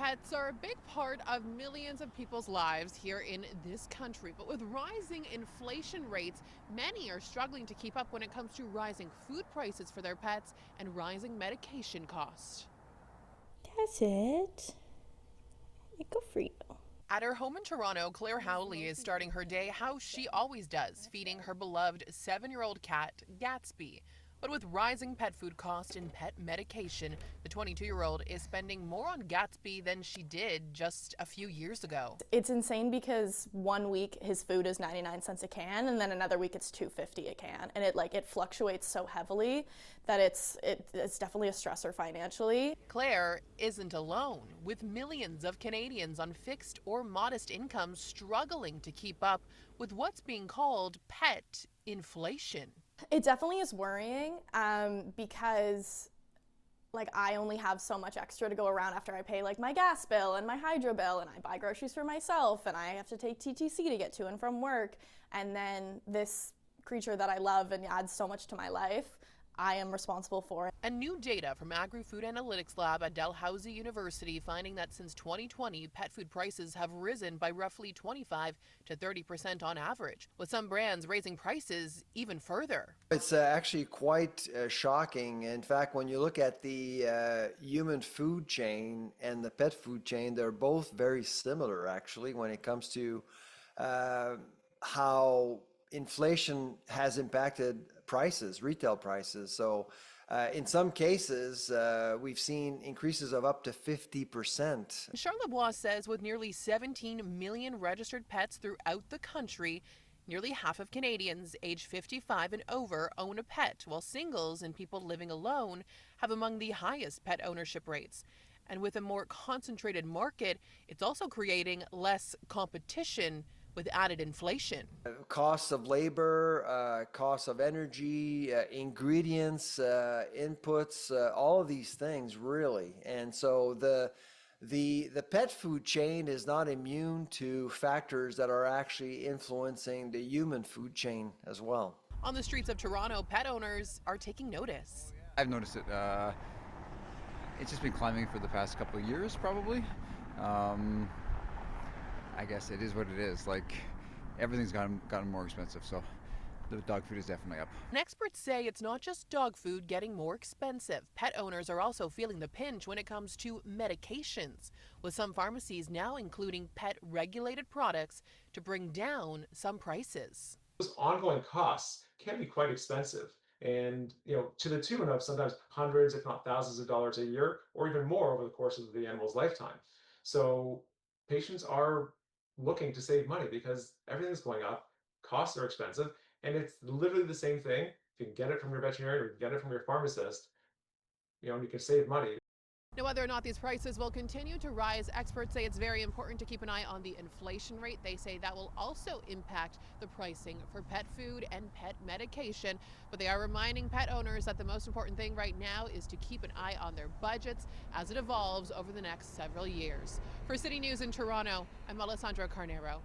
Pets are a big part of millions of people's lives here in this country, but with rising inflation rates, many are struggling to keep up when it comes to rising food prices for their pets and rising medication costs. That's it. Go for you. At her home in Toronto, Claire Howley is starting her day how she always does, feeding her beloved 7-year-old cat, Gatsby. But with rising pet food costs and pet medication, the 22-year-old is spending more on Gatsby than she did just a few years ago. It's insane because 1 week his food is 99 cents a can, and then another week it's $2.50 a can, and it fluctuates so heavily that it's definitely a stressor financially. Claire isn't alone, with millions of Canadians on fixed or modest incomes struggling to keep up with what's being called pet inflation. It definitely is worrying because I only have so much extra to go around after I pay my gas bill and my hydro bill, and I buy groceries for myself, and I have to take TTC to get to and from work. And then this creature that I love and adds so much to my life, I am responsible for it. And new data from Agri-Food Analytics Lab at Dalhousie University finding that since 2020, pet food prices have risen by roughly 25 to 30% on average, with some brands raising prices even further. It's actually quite shocking. In fact, when you look at the human food chain and the pet food chain, they're both very similar, actually, when it comes to how inflation has impacted prices, retail prices. So in some cases, we've seen increases of up to 50%. Charlotte Bois says with nearly 17 million registered pets throughout the country, nearly half of Canadians aged 55 and over own a pet, while singles and people living alone have among the highest pet ownership rates. And with a more concentrated market, it's also creating less competition with added inflation. Costs of labor, costs of energy, ingredients, inputs, all of these things really. And so the pet food chain is not immune to factors that are actually influencing the human food chain as well. On the streets of Toronto, pet owners are taking notice. I've noticed it. It's just been climbing for the past couple of years, probably. I guess it is what it is. Everything's gotten more expensive, so the dog food is definitely up. And experts say it's not just dog food getting more expensive. Pet owners are also feeling the pinch when it comes to medications, with some pharmacies now including pet-regulated products to bring down some prices. Those ongoing costs can be quite expensive, and to the tune of sometimes hundreds, if not thousands of dollars a year, or even more over the course of the animal's lifetime. So patients are looking to save money because everything's going up, costs are expensive, and it's literally the same thing. If you can get it from your veterinarian or you can get it from your pharmacist, you can save money. Now, whether or not these prices will continue to rise, experts say it's very important to keep an eye on the inflation rate. They say that will also impact the pricing for pet food and pet medication. But they are reminding pet owners that the most important thing right now is to keep an eye on their budgets as it evolves over the next several years. For City News in Toronto, I'm Alessandra Carnero.